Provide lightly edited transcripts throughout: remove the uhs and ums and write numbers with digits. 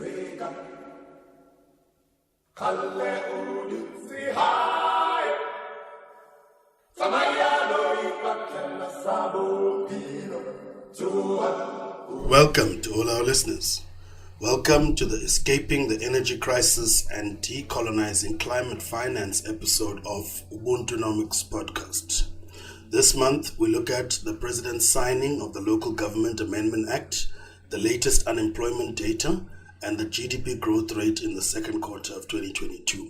Freedom. Kalle uditsi hai. Welcome to all our listeners. Welcome to the Escaping the Energy Crisis and Decolonizing Climate Finance episode of Ubuntunomics podcast. This month, we look at the President's signing of the Local Government Amendment Act, the latest unemployment data, and the GDP growth rate in the second quarter of 2022.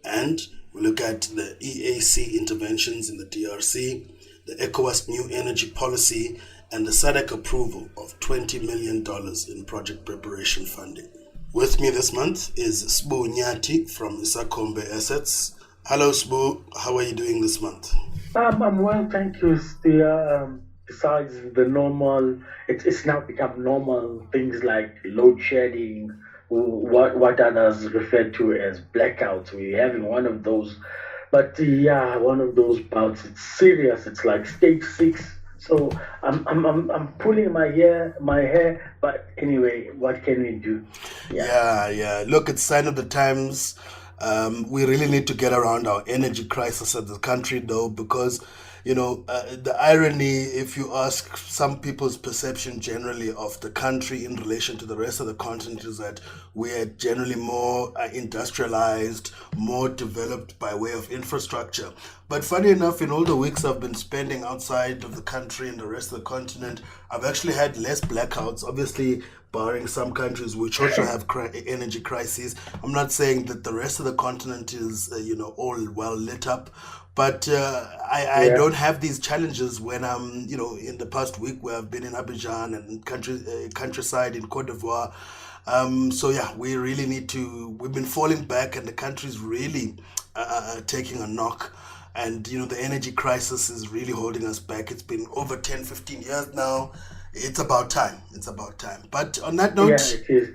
And we look at the EAC Interventions in the DRC, the ECOWAS New Energy Policy, and the SADC approval of $20 million in project preparation funding. With me this month is Sbu Nyati from Isakombe Assets. Hello Sbu, how are you doing this month? I'm well, thank you, Stia. Besides the normal, it's now become normal things like load shedding, what others refer to as blackouts. We're having one of those, but one of those bouts. It's serious. It's like stage 6. So I'm pulling my hair. But anyway, what can we do? Yeah. Look, it's sign of the times. We really need to get around our energy crisis as a country, though, because the irony, if you ask some people's perception generally of the country in relation to the rest of the continent, is that we are generally more industrialized, more developed by way of infrastructure. But funny enough, in all the weeks I've been spending outside of the country and the rest of the continent, I've actually had less blackouts, obviously barring some countries which also have energy crises. I'm not saying that the rest of the continent is, all well lit up. But I don't have these challenges when I'm, in the past week where I've been in Abidjan and countryside in Cote d'Ivoire. We really need to, we've been falling back and the country's really taking a knock. And, the energy crisis is really holding us back. It's been over 10, 15 years now. It's about time. But on that note, it is.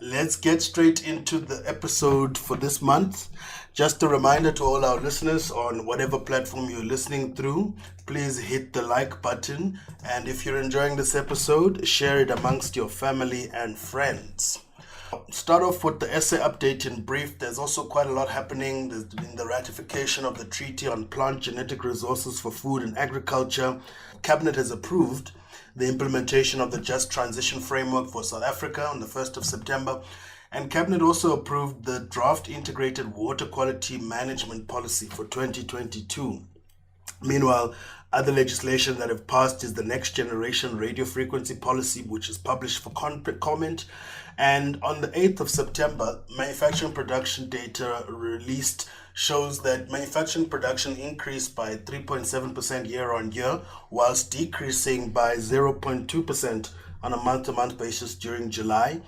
Let's get straight into the episode for this month. Just a reminder to all our listeners on whatever platform you're listening through, please hit the like button. And if you're enjoying this episode, share it amongst your family and friends. Start off with the essay update in brief. There's also quite a lot happening. There's been the ratification of the Treaty on Plant Genetic Resources for Food and Agriculture. Cabinet has approved the implementation of the Just Transition Framework for South Africa on the 1st of September. And Cabinet also approved the Draft Integrated Water Quality Management Policy for 2022. Meanwhile, other legislation that have passed is the Next Generation Radio Frequency Policy, which is published for comment. And on the 8th of September, manufacturing production data released shows that manufacturing production increased by 3.7% year on year, whilst decreasing by 0.2% on a month-to-month basis during July.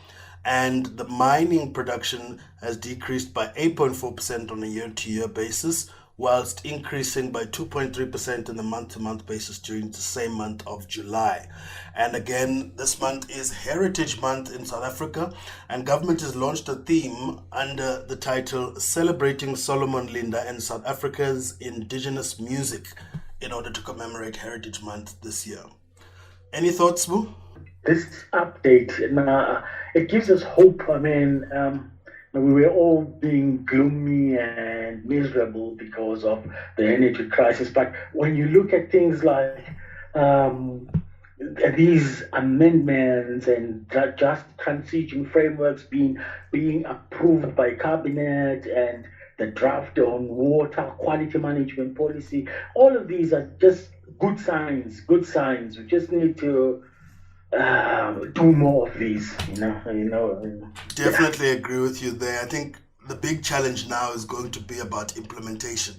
And the mining production has decreased by 8.4% on a year-to-year basis, whilst increasing by 2.3% in the month-to-month basis during the same month of July. And again, this month is Heritage Month in South Africa, and government has launched a theme under the title Celebrating Solomon Linda and South Africa's Indigenous Music in order to commemorate Heritage Month this year. Any thoughts, Boo? This update, it gives us hope. We were all being gloomy and miserable because of the energy crisis. But when you look at things like these amendments and just transition frameworks being approved by cabinet and the draft on water quality management policy, all of these are just good signs. We just need to do more of these, Definitely agree with you there. I think the big challenge now is going to be about implementation.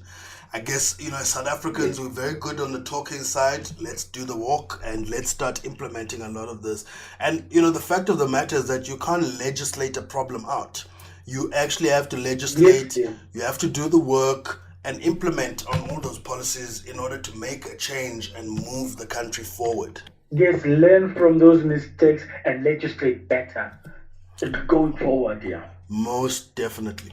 I guess, as South Africans, we're very good on the talking side. Let's do the walk and let's start implementing a lot of this. And, the fact of the matter is that you can't legislate a problem out. You actually have to legislate, You have to do the work and implement on all those policies in order to make a change and move the country forward. Yes, learn from those mistakes and legislate better going forward, Most definitely.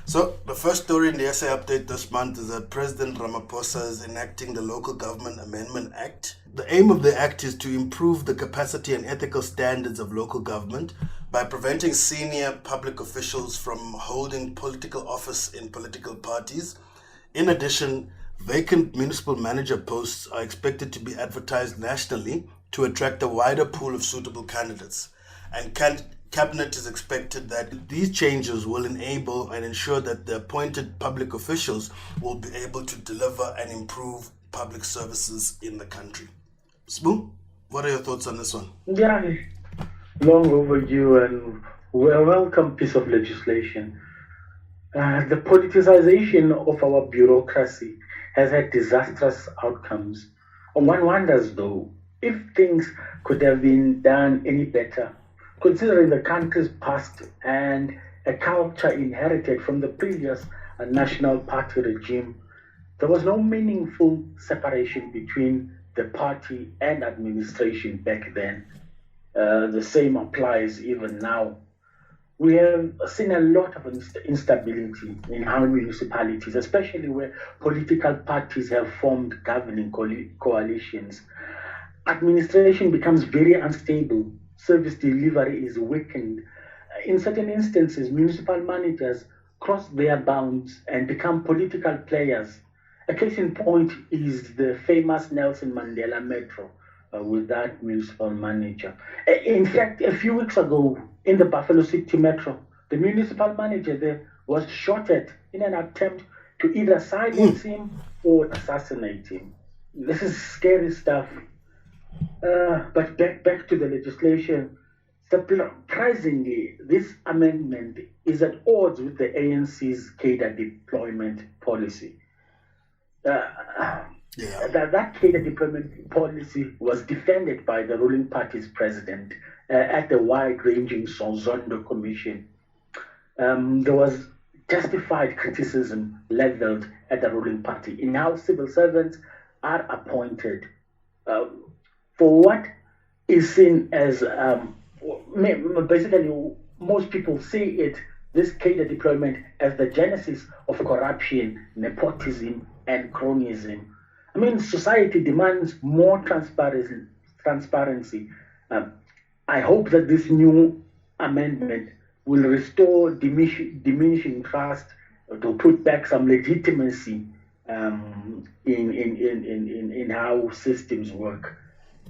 So the first story in the essay update this month is that President Ramaphosa is enacting the Local Government Amendment Act. The aim of the act is to improve the capacity and ethical standards of local government, by preventing senior public officials from holding political office in political parties. In addition, vacant municipal manager posts are expected to be advertised nationally to attract a wider pool of suitable candidates. And Cabinet is expected that these changes will enable and ensure that the appointed public officials will be able to deliver and improve public services in the country. Smoo, what are your thoughts on this one? Yeah, long overdue and welcome piece of legislation. The politicization of our bureaucracy has had disastrous outcomes. One wonders, though, if things could have been done any better, considering the country's past and a culture inherited from the previous National Party regime. There was no meaningful separation between the party and administration back then. The same applies even now. We have seen a lot of instability in our municipalities, especially where political parties have formed governing coalitions. Administration becomes very unstable. Service delivery is weakened. In certain instances, municipal managers cross their bounds and become political players. A case in point is the famous Nelson Mandela Metro with that municipal manager. In fact, a few weeks ago in the Buffalo City Metro, the municipal manager there was shot at in an attempt to either silence him or assassinate him. This is scary stuff. But back to the legislation. Surprisingly, this amendment is at odds with the ANC's cadre deployment policy. That cadre deployment policy was defended by the ruling party's president at the wide-ranging Zondo Commission. There was justified criticism leveled at the ruling party in how civil servants are appointed for what is seen as basically most people see it, this cadre deployment, as the genesis of corruption, nepotism, and cronyism. I mean, society demands more transparency. I hope that this new amendment will restore diminishing trust, to put back some legitimacy in how systems work.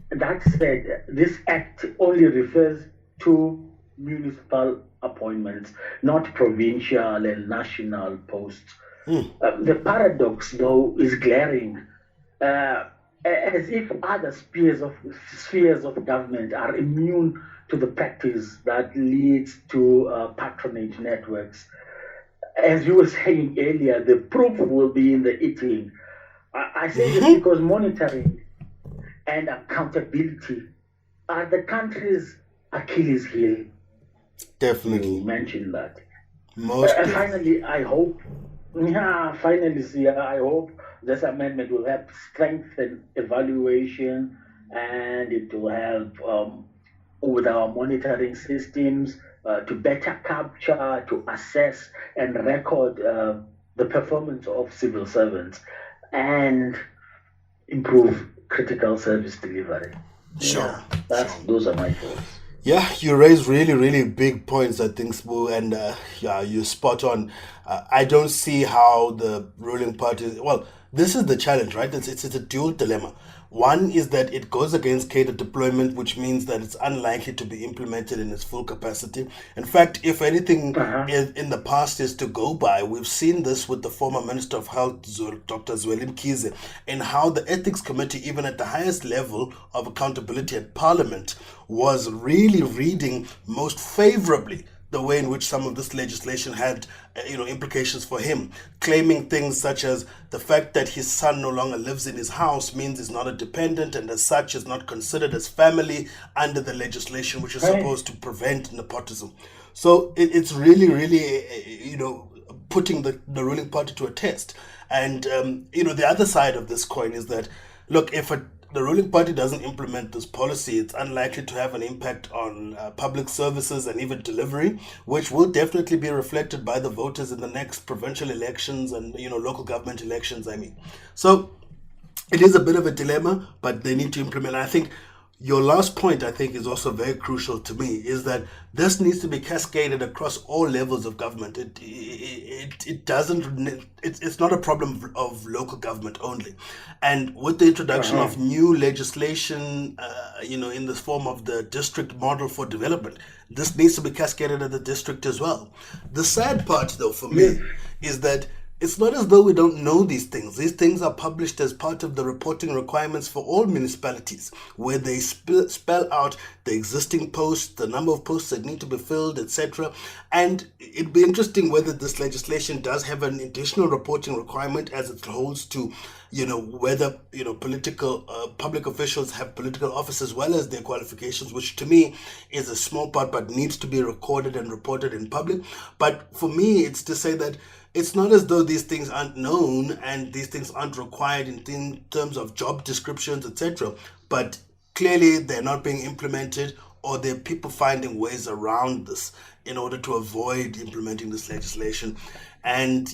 That said, this act only refers to municipal appointments, not provincial and national posts. The paradox, though, is glaring, as if other spheres of government are immune to the practice that leads to patronage networks. As you were saying earlier, the proof will be in the eating. I say this because monitoring and accountability are the country's Achilles heel. Definitely. You mentioned that. Finally, I hope this amendment will help strengthen evaluation, and it will help with our monitoring systems to better capture, to assess and record the performance of civil servants and improve critical service delivery. Sure. Those are my thoughts. Yeah, you raise really, really big points, I think, Smoo, and you're spot on. I don't see how the ruling party... Well, this is the challenge, right? It's a dual dilemma. One is that it goes against cadre deployment, which means that it's unlikely to be implemented in its full capacity. In fact, if anything in the past is to go by, we've seen this with the former Minister of Health, Dr. Zweli Mkhize, in how the Ethics Committee, even at the highest level of accountability at Parliament, was really reading most favorably the way in which some of this legislation had implications for him, claiming things such as the fact that his son no longer lives in his house means he's not a dependent and as such is not considered as family under the legislation, which is supposed to prevent nepotism. So it's really, really, putting the ruling party to a test. And, the other side of this coin is that, look, if the ruling party doesn't implement this policy, it's unlikely to have an impact on public services and even delivery, which will definitely be reflected by the voters in the next provincial elections and local government elections. So it is a bit of a dilemma, but they need to implement. I think Your last point, I think, is also very crucial to me, is that this needs to be cascaded across all levels of government. It doesn't, it's not a problem of local government only. And with the introduction of new legislation, in the form of the district model for development, this needs to be cascaded at the district as well. The sad part, though, for me, is that it's not as though we don't know these things. These things are published as part of the reporting requirements for all municipalities, where they spell out the existing posts, the number of posts that need to be filled, etc. And it'd be interesting whether this legislation does have an additional reporting requirement as it holds to, whether, political public officials have political office as well as their qualifications, which to me is a small part but needs to be recorded and reported in public. But for me, it's to say that it's not as though these things aren't known and these things aren't required in terms of job descriptions, etc. But clearly they're not being implemented, or there are people finding ways around this in order to avoid implementing this legislation. And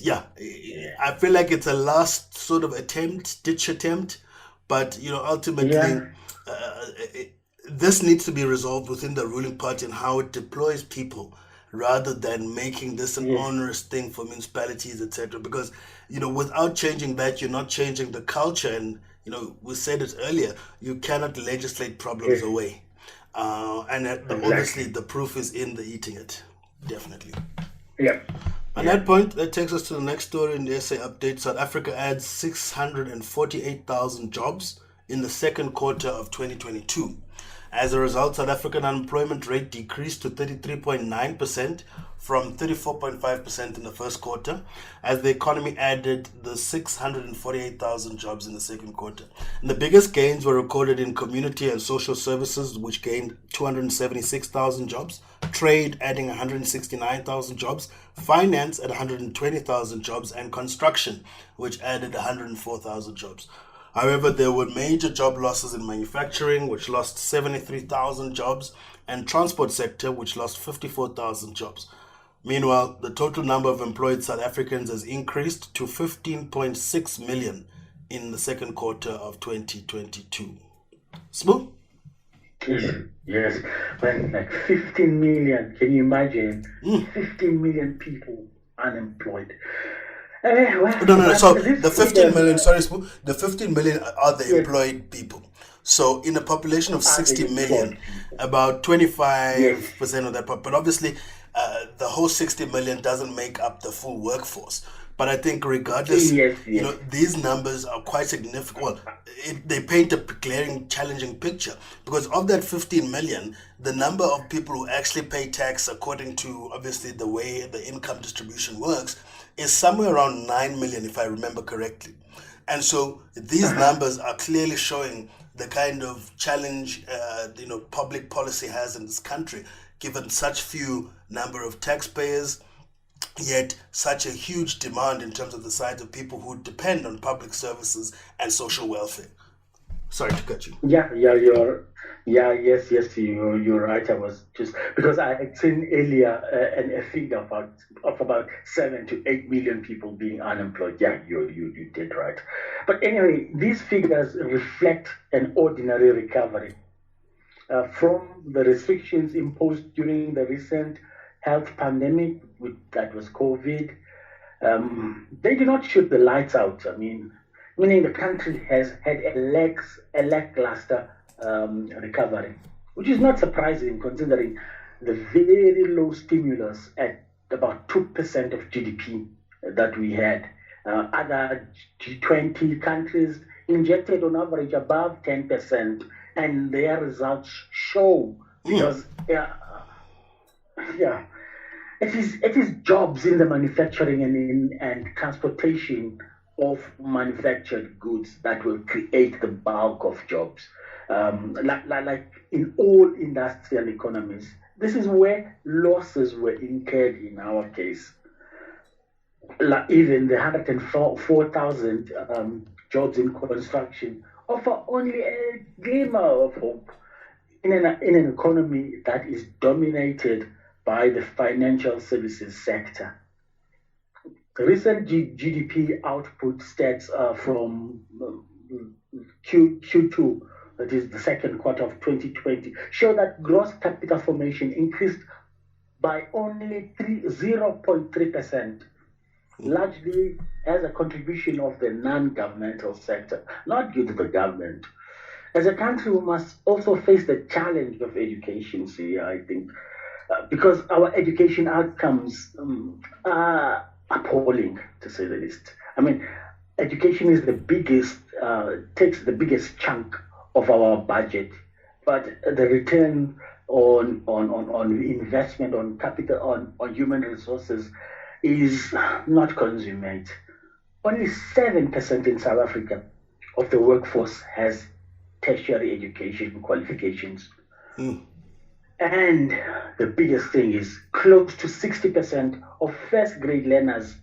I feel like it's a last sort of ditch attempt, but ultimately this needs to be resolved within the ruling party and how it deploys people, rather than making this an onerous thing for municipalities, etc. Because, without changing that, you're not changing the culture. And, we said it earlier, you cannot legislate problems away. And obviously the proof is in the eating it. Definitely. Yeah. On that point, that takes us to the next story in the SA update. South Africa adds 648,000 jobs in the second quarter of 2022. As a result, South African unemployment rate decreased to 33.9% from 34.5% in the first quarter, as the economy added the 648,000 jobs in the second quarter. And the biggest gains were recorded in community and social services, which gained 276,000 jobs, trade adding 169,000 jobs, finance at 120,000 jobs, and construction, which added 104,000 jobs. However, there were major job losses in manufacturing, which lost 73,000 jobs, and transport sector, which lost 54,000 jobs. Meanwhile, the total number of employed South Africans has increased to 15.6 million in the second quarter of 2022. Smooth? Yes, when like 15 million, can you imagine? 15 million people unemployed. No. So the 15 million, the 15 million are the employed people. So in a population of 60 million, about 25% of that, but obviously the whole 60 million doesn't make up the full workforce. But I think regardless, these numbers are quite significant. Well, they paint a glaring, challenging picture, because of that 15 million, the number of people who actually pay tax according to obviously the way the income distribution works is somewhere around 9 million, if I remember correctly. And so these numbers are clearly showing the kind of challenge public policy has in this country, given such few number of taxpayers, yet such a huge demand in terms of the size of people who depend on public services and social welfare. Sorry to cut you. You're right. I was just, because I had seen earlier a figure of about 7 to 8 million people being unemployed. You did right. But anyway, these figures reflect an ordinary recovery from the restrictions imposed during the recent health pandemic, that was COVID. They do not shoot the lights out. Meaning the country has had a lackluster recovery, which is not surprising considering the very low stimulus at about 2% of GDP that we had. Other G20 countries injected on average above 10%, and their results show, because it is jobs in the manufacturing and transportation of manufactured goods that will create the bulk of jobs. Like in all industrial economies, this is where losses were incurred in our case. Like even the 104,000 jobs in construction offer only a glimmer of hope in an economy that is dominated by the financial services sector. Recent GDP output stats from Q2 that is the second quarter of 2020, show that gross capital formation increased by only 0.3%, largely as a contribution of the non-governmental sector, not due to the government. As a country, we must also face the challenge of education, I think, because our education outcomes are appalling, to say the least. I mean, education is the biggest, takes the biggest chunk of our budget, but the return on investment, on capital, on human resources is not consummate. Only 7% in South Africa of the workforce has tertiary education qualifications. And the biggest thing is close to 60% of first grade learners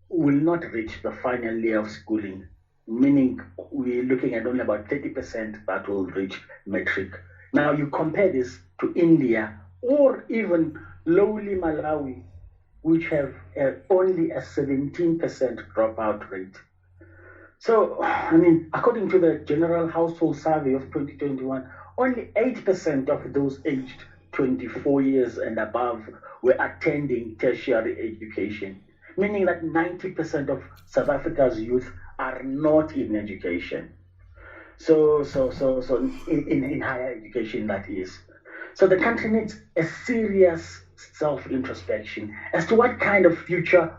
will not reach the final year of schooling, meaning we're looking at only about 30% that will reach matric. Now you compare this to India or even lowly Malawi, which have only a 17% dropout rate. So, I mean, according to the General Household Survey of 2021, only 8% of those aged 24 years and above were attending tertiary education, meaning that 90% of South Africa's youth are not in education. So in higher education, that is. So the country needs a serious self-introspection as to what kind of future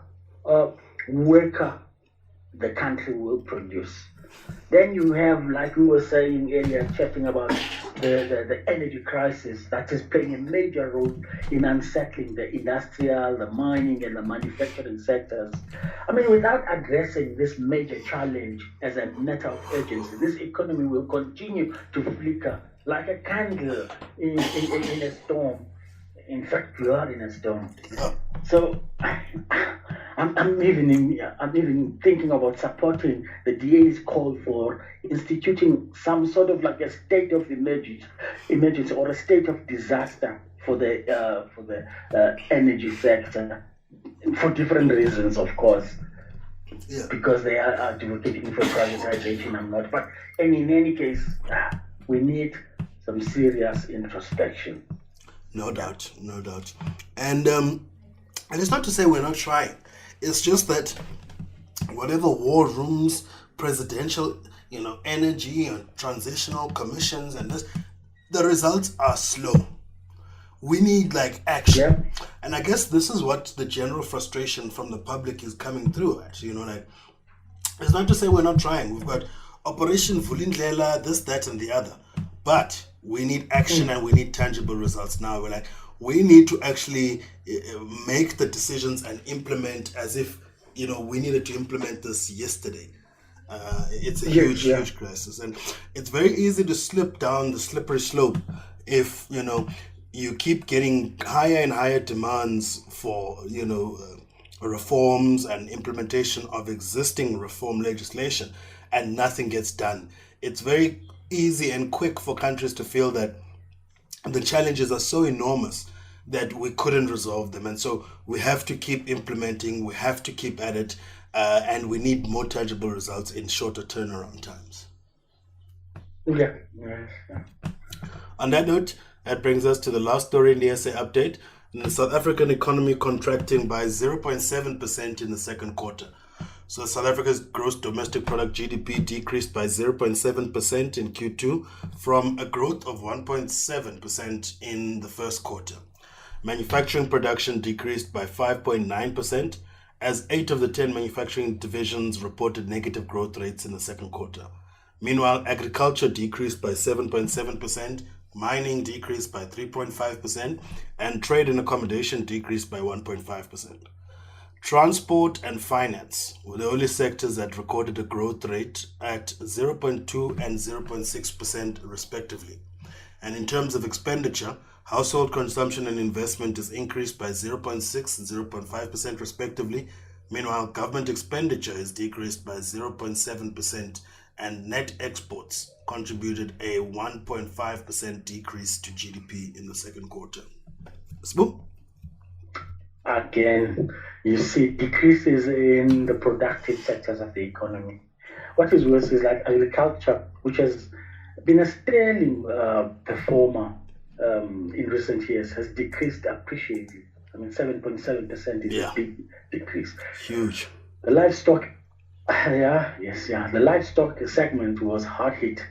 worker the country will produce. Then you have, like we were saying earlier, chatting about the energy crisis that is playing a major role in unsettling the industrial, the mining, and the manufacturing sectors. I mean, without addressing this major challenge as a matter of urgency, this economy will continue to flicker like a candle in a storm. In fact, we are in a storm. So I'm even thinking about supporting the DA's call for instituting some sort of like a state of emergency or a state of disaster for the energy sector, for different reasons, of course. Yeah. Because they are advocating for privatization. I'm not, but in any case, we need some serious introspection. No doubt. And it's not to say we're not trying. It's just that whatever war rooms, presidential, energy and transitional commissions and this, the results are slow. We need action. Yeah. And I guess this is what the general frustration from the public is coming through at. It's not to say we're not trying. We've got Operation Vulindlela, this, that, and the other. But we need action and we need tangible results now. We need to actually make the decisions and implement as if, we needed to implement this yesterday. It's a huge crisis. And it's very easy to slip down the slippery slope if, you keep getting higher and higher demands for, reforms and implementation of existing reform legislation and nothing gets done. It's very easy and quick for countries to feel that the challenges are so enormous that we couldn't resolve them. And so we have to keep implementing, we have to keep at it, and we need more tangible results in shorter turnaround times. Yeah. On that note, that brings us to the last story in the SA update. The South African economy contracting by 0.7% in the second quarter. So South Africa's gross domestic product GDP decreased by 0.7% in Q2 from a growth of 1.7% in the first quarter. Manufacturing production decreased by 5.9% as 8 of the 10 manufacturing divisions reported negative growth rates in the second quarter. Meanwhile, agriculture decreased by 7.7%, mining decreased by 3.5%, and trade and accommodation decreased by 1.5%. Transport and finance were the only sectors that recorded a growth rate at 0.2 and 0.6% respectively. And in terms of expenditure, household consumption and investment is increased by 0.6 and 0.5% respectively. Meanwhile, government expenditure is decreased by 0.7% and net exports contributed a 1.5% decrease to GDP in the second quarter. Smoo? Again, you see decreases in the productive sectors of the economy. what is worse is that agriculture, which has been a sterling performer in recent years, has decreased appreciably. I mean, 7.7% is a big decrease. Huge. The livestock, the livestock segment was hard hit.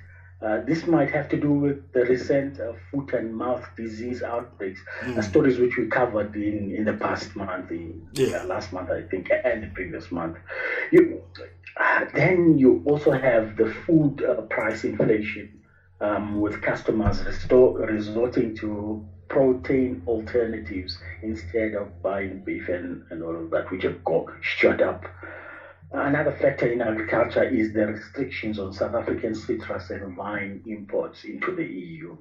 This might have to do with the recent foot and mouth disease outbreaks, stories which we covered in the past month, last month I think, and the previous month. Then you also have the food price inflation, with customers resorting to protein alternatives instead of buying beef and all of that, which have shot up. Another factor in agriculture is the restrictions on South African citrus and wine imports into the EU.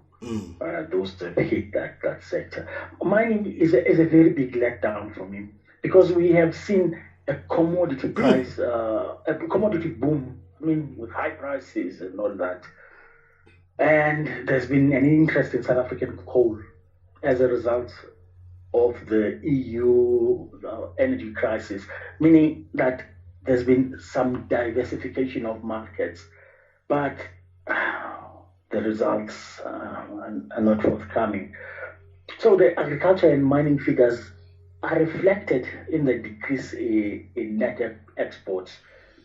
Those have hit that sector. Mining is a very big letdown for me, because we have seen a commodity price, a commodity boom, I mean, with high prices and all that. And there's been an interest in South African coal as a result of the EU energy crisis, meaning that there's been some diversification of markets, but the results are not forthcoming. So the agriculture and mining figures are reflected in the decrease in net exports,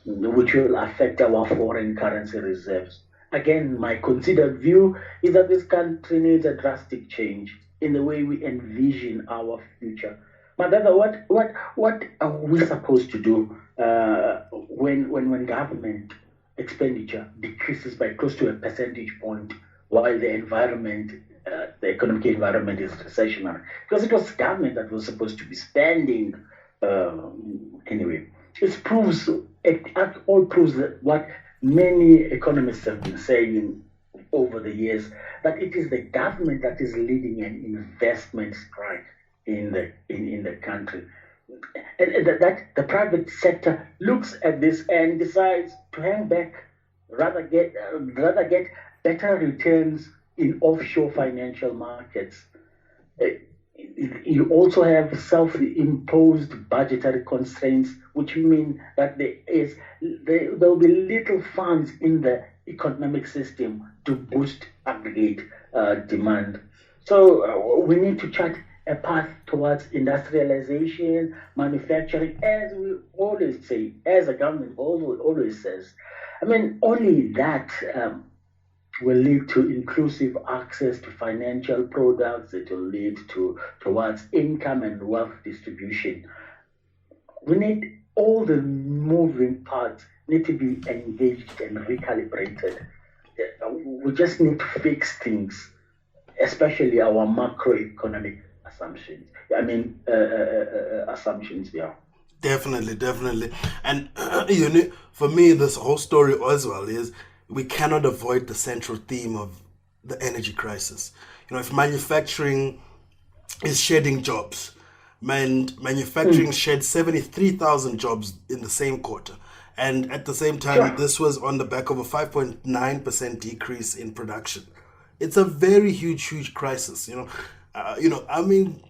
which will affect our foreign currency reserves. Again, my considered view is that this country needs a drastic change in the way we envision our future. But what are we supposed to do when government expenditure decreases by close to a percentage point, while the environment, the economic environment is recessionary? Because it was government that was supposed to be spending anyway. It all proves that what many economists have been saying over the years, that it is the government that is leading an investment strike in the country, and that the private sector looks at this and decides to hang back, rather get better returns in offshore financial markets. You also have self-imposed budgetary constraints, which mean that there will be little funds in the economic system to boost aggregate demand. So we need to chart a path towards industrialization, manufacturing, as we always say, as the government always says. I mean, only that will lead to inclusive access to financial products. It will lead towards income and wealth distribution. We need all the moving parts need to be engaged and recalibrated. We just need to fix things, especially our macroeconomic assumptions. Assumptions, yeah. Definitely. And for me, this whole story as well is we cannot avoid the central theme of the energy crisis. If manufacturing is shedding jobs, manufacturing shed 73,000 jobs in the same quarter. And at the same time, this was on the back of a 5.9% decrease in production. It's a very huge crisis.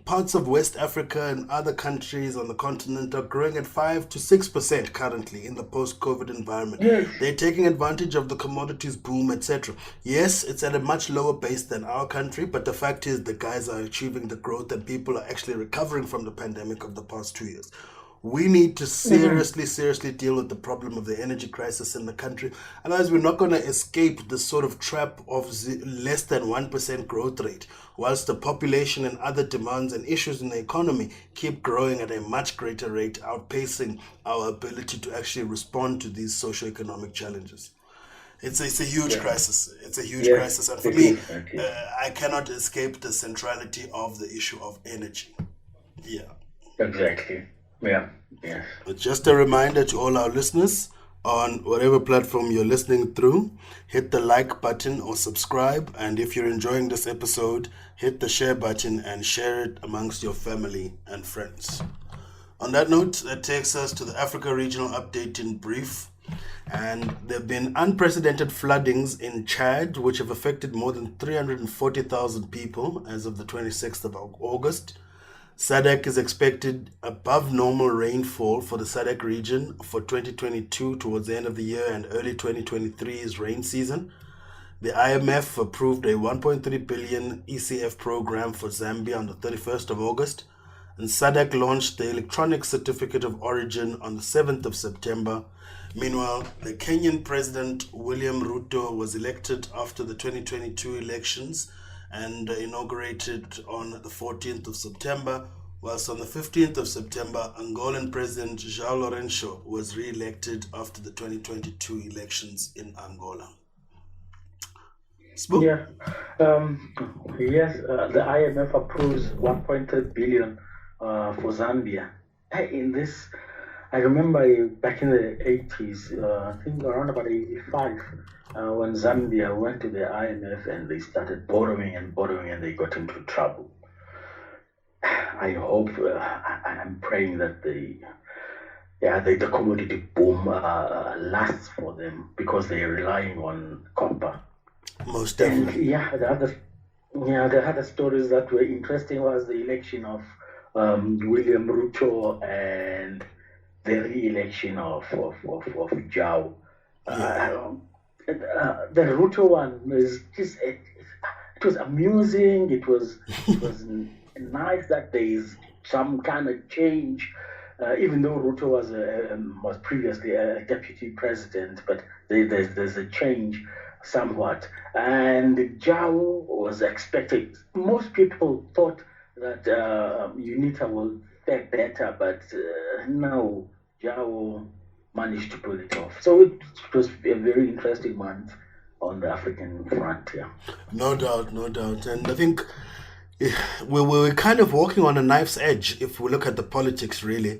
Parts of West Africa and other countries on the continent are growing at 5 to 6% currently in the post-COVID environment. Yes. They're taking advantage of the commodities boom, etc. Yes, it's at a much lower base than our country, but the fact is the guys are achieving the growth and people are actually recovering from the pandemic of the past 2 years. We need to seriously deal with the problem of the energy crisis in the country. Otherwise, we're not going to escape this sort of trap of less than 1% growth rate, whilst the population and other demands and issues in the economy keep growing at a much greater rate, outpacing our ability to actually respond to these socioeconomic challenges. It's a huge crisis. It's a huge crisis. And for me, I cannot escape the centrality of the issue of energy. Yeah. Exactly. Yeah. But just a reminder to all our listeners, on whatever platform you're listening through, hit the like button or subscribe. And if you're enjoying this episode, hit the share button and share it amongst your family and friends. On that note, that takes us to the Africa Regional Update in brief. And there have been unprecedented floodings in Chad, which have affected more than 340,000 people as of the 26th of August. SADC is expected above normal rainfall for the SADC region for 2022 towards the end of the year, and early 2023 is rain season. The IMF approved a 1.3 billion ECF program for Zambia on the 31st of August, and SADC launched the electronic certificate of origin on the 7th of September. Meanwhile, the Kenyan President William Ruto was elected after the 2022 elections and inaugurated on the 14th of September, whilst on the 15th of September, Angolan President João Lourenço was re-elected after the 2022 elections in Angola. Spook? Yeah. Yes, the IMF approves 1.3 billion for Zambia. In this, I remember back in the 80s, I think around about 85, when Zambia went to the IMF and they started borrowing and they got into trouble. I hope, I'm praying that the commodity boom lasts for them, because they're relying on copper. Most definitely. And the other stories that were interesting was the election of William Ruto and the re-election of João. The Ruto one was just it was amusing. It was nice that there is some kind of change, even though Ruto was previously a deputy president, but there's a change somewhat. And João was expected. Most people thought that UNITA will fare better, but no, João managed to pull it off. So it was a very interesting month on the African front. Yeah. No doubt. And I think we're kind of walking on a knife's edge if we look at the politics, really.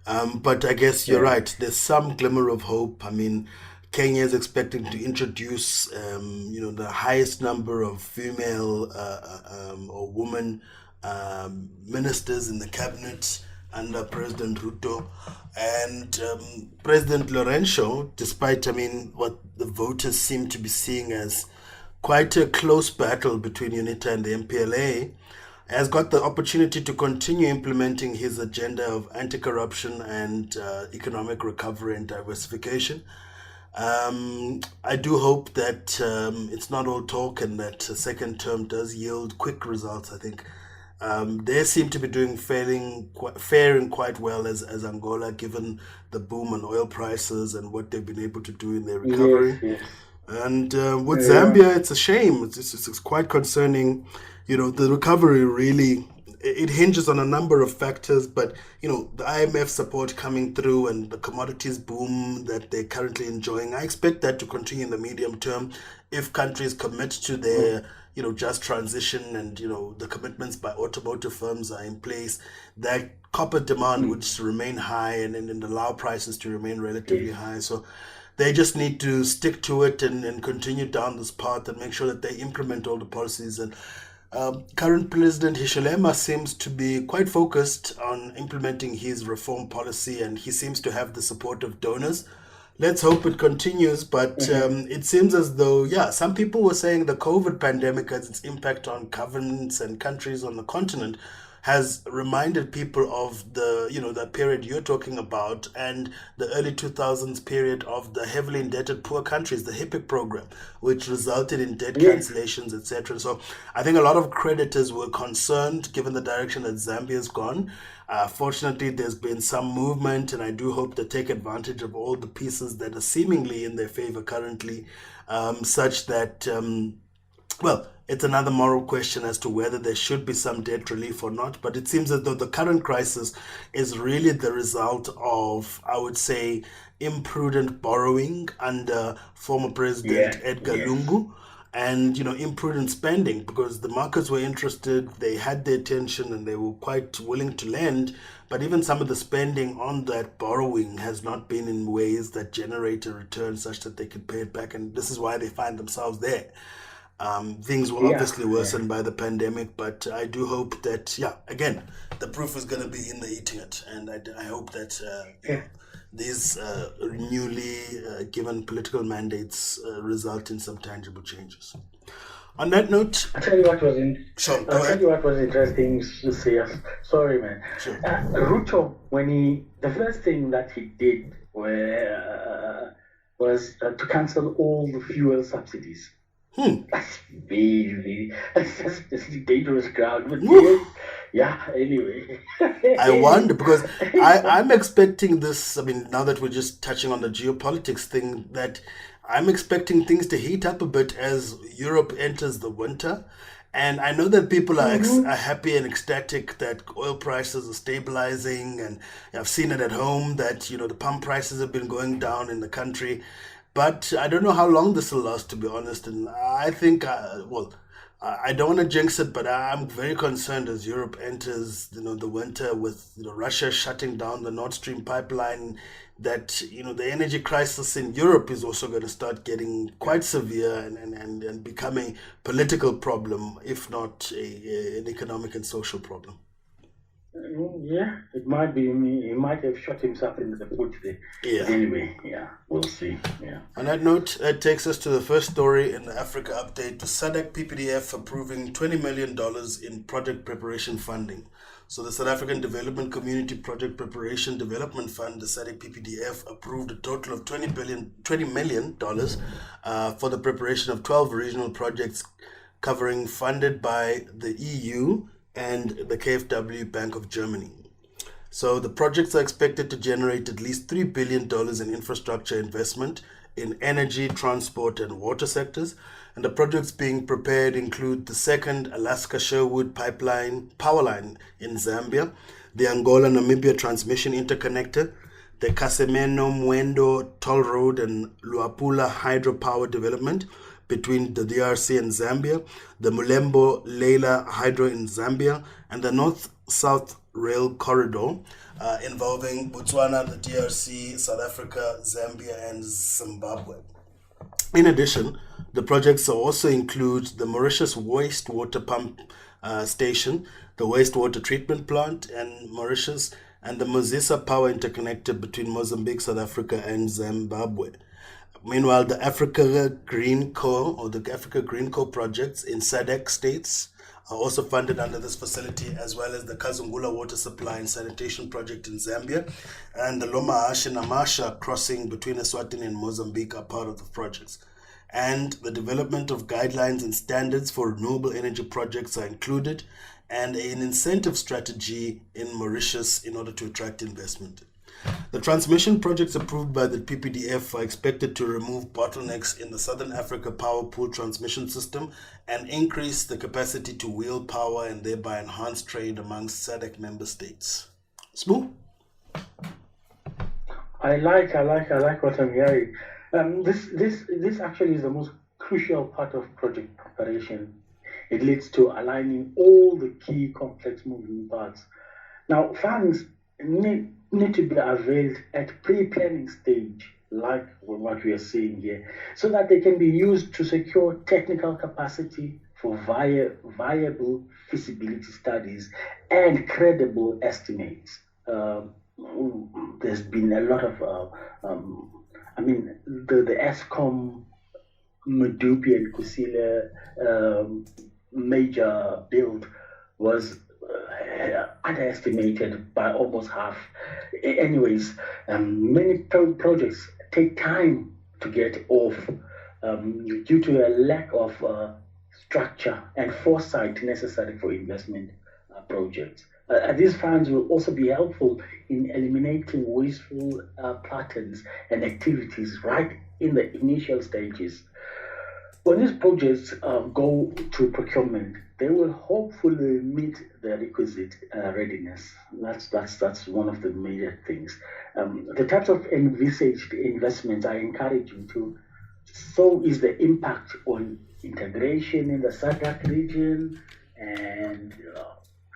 But I guess you're right. There's some glimmer of hope. I mean, Kenya is expecting to introduce, the highest number of female or women ministers in the cabinet under President Ruto. And President Lourenço, despite, what the voters seem to be seeing as quite a close battle between UNITA and the MPLA, has got the opportunity to continue implementing his agenda of anti-corruption and economic recovery and diversification. I do hope that it's not all talk and that a second term does yield quick results. I think they seem to be faring quite well as Angola, given the boom in oil prices and what they've been able to do in their recovery. Yes. And with Zambia, it's a shame. It's quite concerning. The recovery really, it hinges on a number of factors, but, the IMF support coming through and the commodities boom that they're currently enjoying, I expect that to continue in the medium term if countries commit to their, just transition and, the commitments by automotive firms are in place, that copper demand would remain high and allow prices to remain relatively high. So they just need to stick to it and continue down this path and make sure that they implement all the policies. And current President Hichilema seems to be quite focused on implementing his reform policy, and he seems to have the support of donors. Let's hope it continues, but it seems as though, some people were saying the COVID pandemic has its impact on governments and countries on the continent, has reminded people of that period you're talking about and the early 2000s period of the heavily indebted poor countries, the HIPIC program, which resulted in debt cancellations, etc. So I think a lot of creditors were concerned given the direction that Zambia's gone. Fortunately, there's been some movement, and I do hope they take advantage of all the pieces that are seemingly in their favor currently, such that, it's another moral question as to whether there should be some debt relief or not. But it seems as though the current crisis is really the result of, I would say, imprudent borrowing under former President Edgar Lungu, and imprudent spending, because the markets were interested, they had their attention, and they were quite willing to lend. But even some of the spending on that borrowing has not been in ways that generate a return such that they could pay it back, and this is why they find themselves there. Things were obviously worsened by the pandemic, but I do hope that, again, the proof is going to be in the eating it. And I hope that these newly given political mandates result in some tangible changes. On that note, I'll tell you what was Sure, go I'll tell ahead. you what was interesting to see. Sorry, man. Sure. Ruto, the first thing that he did was to cancel all the fuel subsidies. That's that's dangerous ground. But anyway. I wonder, because I'm expecting this. I mean, now that we're just touching on the geopolitics thing, that I'm expecting things to heat up a bit as Europe enters the winter. And I know that people are happy and ecstatic that oil prices are stabilizing, and I've seen it at home that the pump prices have been going down in the country. But I don't know how long this will last, to be honest. And I think, I don't want to jinx it, but I'm very concerned as Europe enters, the winter with Russia shutting down the Nord Stream pipeline, that the energy crisis in Europe is also going to start getting quite severe and become a political problem, if not an economic and social problem. Yeah, it might be me. He might have shot himself in the foot there. Yeah. Anyway, we'll see. Yeah. On that note, that takes us to the first story in the Africa update. The SADC PPDF approving $20 million in project preparation funding. So the South African Development Community Project Preparation Development Fund, the SADC PPDF, approved a total of $20 million for the preparation of 12 regional projects covering funded by the EU and the KfW Bank of Germany. So the projects are expected to generate at least $3 billion in infrastructure investment in energy, transport, and water sectors. And the projects being prepared include the second Alaska-Sherwood power line in Zambia, the Angola-Namibia transmission interconnector, the Casemeno-Mwendo toll road and Luapula hydropower development between the DRC and Zambia, the Mulembo-Leila hydro in Zambia, and the North-South rail corridor involving Botswana, the DRC, South Africa, Zambia, and Zimbabwe. In addition, the projects also include the Mauritius wastewater pump station, the wastewater treatment plant in Mauritius, and the Mozisa power interconnector between Mozambique, South Africa, and Zimbabwe. Meanwhile, the Africa Green Co projects in SADC states are also funded under this facility, as well as the Kazungula water supply and sanitation project in Zambia, and the Lomahashe-Namasha crossing between Eswatini and Mozambique are part of the projects. And the development of guidelines and standards for renewable energy projects are included, and an incentive strategy in Mauritius in order to attract investment. The transmission projects approved by the PPDF are expected to remove bottlenecks in the Southern Africa Power Pool transmission system and increase the capacity to wheel power and thereby enhance trade amongst SADC member states. Smooth? I like what I'm hearing. This actually is the most crucial part of project preparation. It leads to aligning all the key complex moving parts. Now, funds need to be availed at pre-planning stage, like what we are seeing here, so that they can be used to secure technical capacity for viable feasibility studies and credible estimates. There's been a lot of, the Eskom, Medupi and Kusile major build was underestimated by almost half. Anyways, many projects take time to get off due to a lack of structure and foresight necessary for investment projects. These funds will also be helpful in eliminating wasteful patterns and activities right in the initial stages. When these projects go to procurement, they will hopefully meet the requisite readiness. That's one of the major things. The types of envisaged investments are encouraging too. So is the impact on integration in the SADC region and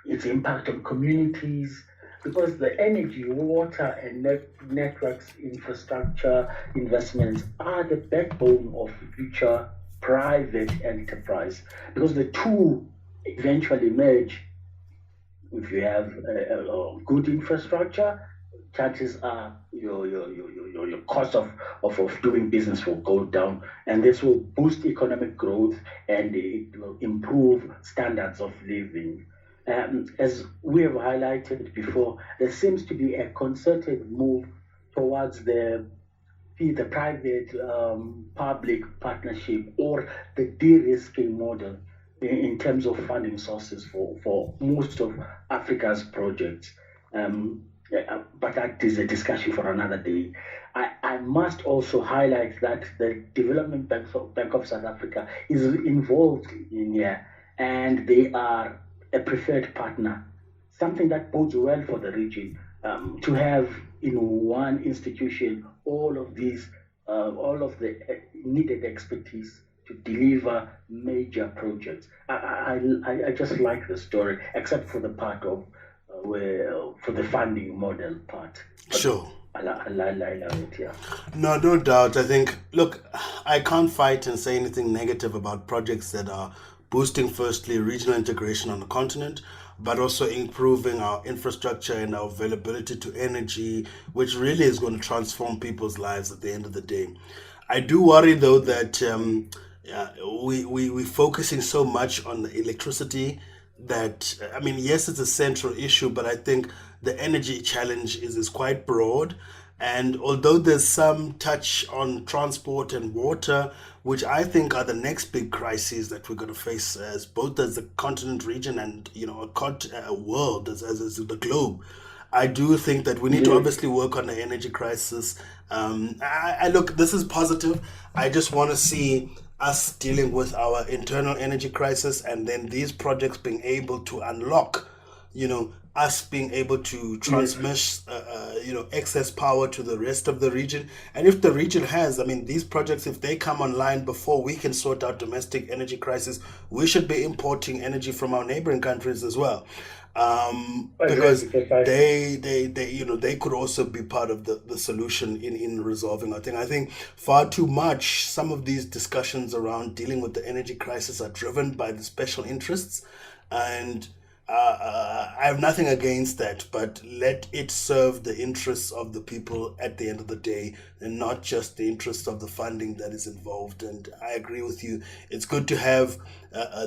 its impact on communities, because the energy, water, and networks infrastructure investments are the backbone of future private enterprise, because the two eventually merge. If you have good infrastructure, chances are your cost of doing business will go down, and this will boost economic growth and it will improve standards of living. As we have highlighted before, there seems to be a concerted move towards the private public partnership or the de-risking model in terms of funding sources for most of Africa's projects. But that is a discussion for another day. I must also highlight that the Development Bank of South Africa is involved in here, and they are a preferred partner, something that bodes well for the region. To have in one institution all of the needed expertise to deliver major projects. I just like the story, except for the part of for the funding model part. But Sure. I love it, yeah. No doubt. I think, look, I can't fight and say anything negative about projects that are boosting, firstly, regional integration on the continent, but also improving our infrastructure and our availability to energy, which really is going to transform people's lives at the end of the day. I do worry, though, that we're focusing so much on the electricity that, I mean, yes, it's a central issue, but I think the energy challenge is quite broad. And although there's some touch on transport and water, which I think are the next big crises that we're going to face as both as the continent region and a world as the globe, I do think that we need to Yeah. obviously work on the energy crisis. I look, this is positive. I just want to see us dealing with our internal energy crisis and then these projects being able to unlock, us being able to transmit, excess power to the rest of the region. And if the region has, I mean, these projects, if they come online before we can sort out domestic energy crisis, we should be importing energy from our neighboring countries as well. Because Exactly, precisely. they could also be part of the solution in resolving our thing. I think far too much some of these discussions around dealing with the energy crisis are driven by the special interests, and I have nothing against that, but let it serve the interests of the people at the end of the day, and not just the interests of the funding that is involved. And I agree with you. It's good to have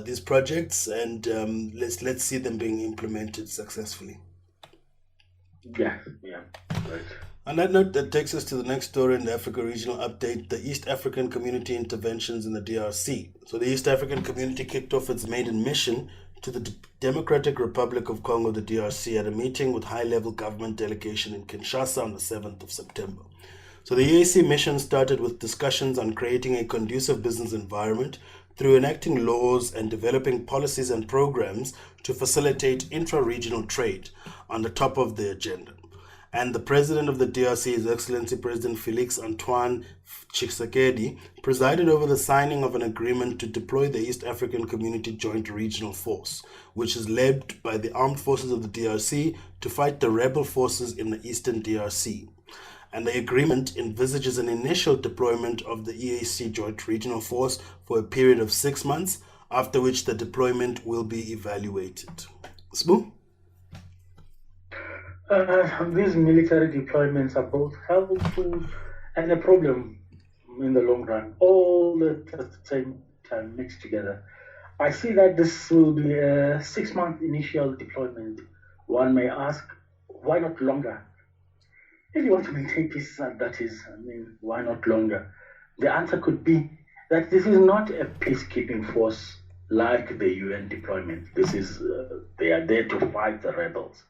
these projects, and let's see them being implemented successfully. Yeah, yeah, right. On that note, that takes us to the next story in the Africa Regional Update, the East African Community Interventions in the DRC. So the East African Community kicked off its maiden mission to the Democratic Republic of Congo, the DRC, at a meeting with high-level government delegation in Kinshasa on the 7th of September. So the EAC mission started with discussions on creating a conducive business environment through enacting laws and developing policies and programs to facilitate intra-regional trade on the top of the agenda. And the president of the DRC, His Excellency President Felix Antoine Tshisekedi, presided over the signing of an agreement to deploy the East African Community Joint Regional Force, which is led by the armed forces of the DRC to fight the rebel forces in the eastern DRC. And the agreement envisages an initial deployment of the EAC Joint Regional Force for a period of 6 months, after which the deployment will be evaluated. Smoo? These military deployments are both helpful and a problem in the long run, all at the same time mixed together. I see that this will be a 6-month initial deployment. One may ask, why not longer? If you want to maintain peace, that is, I mean, why not longer? The answer could be that this is not a peacekeeping force like the UN deployment. This is, they are there to fight the rebels.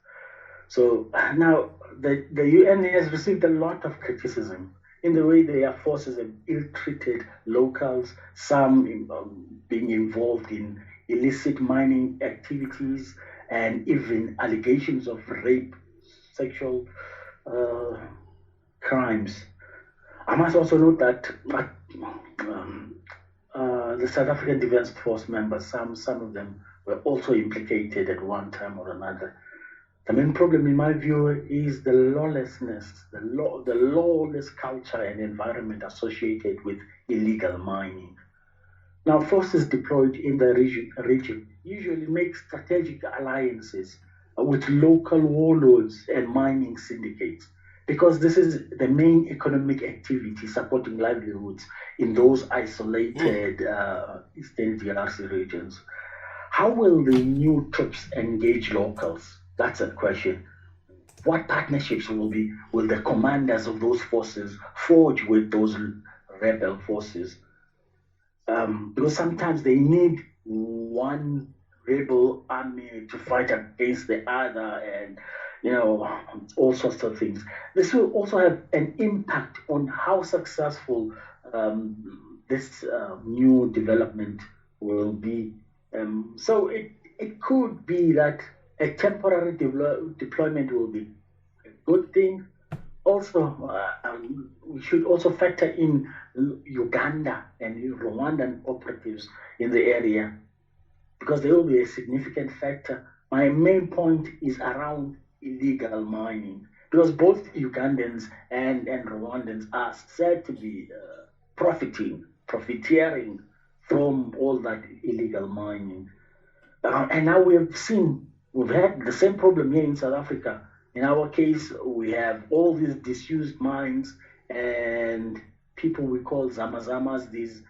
So now the UN has received a lot of criticism in the way their forces have ill-treated locals, some being involved in illicit mining activities, and even allegations of rape, sexual crimes. I must also note that the South African Defence Force members, some of them were also implicated at one time or another. The main problem, in my view, is the lawlessness, the lawless culture and environment associated with illegal mining. Now, forces deployed in the region usually make strategic alliances with local warlords and mining syndicates. because this is the main economic activity supporting livelihoods in those isolated Eastern DRC regions. How will the new troops engage locals? That's a question. What partnerships will the commanders of those forces forge with those rebel forces? Because sometimes they need one rebel army to fight against the other, and all sorts of things. This will also have an impact on how successful this new development will be. So it could be that a temporary deployment will be a good thing. Also, we should also factor in Uganda and Rwandan operatives in the area, because they will be a significant factor. My main point is around illegal mining, because both Ugandans and Rwandans are said to be profiteering from all that illegal mining. And now we've had the same problem here in South Africa. In our case, we have all these disused mines and people we call zamazamas, these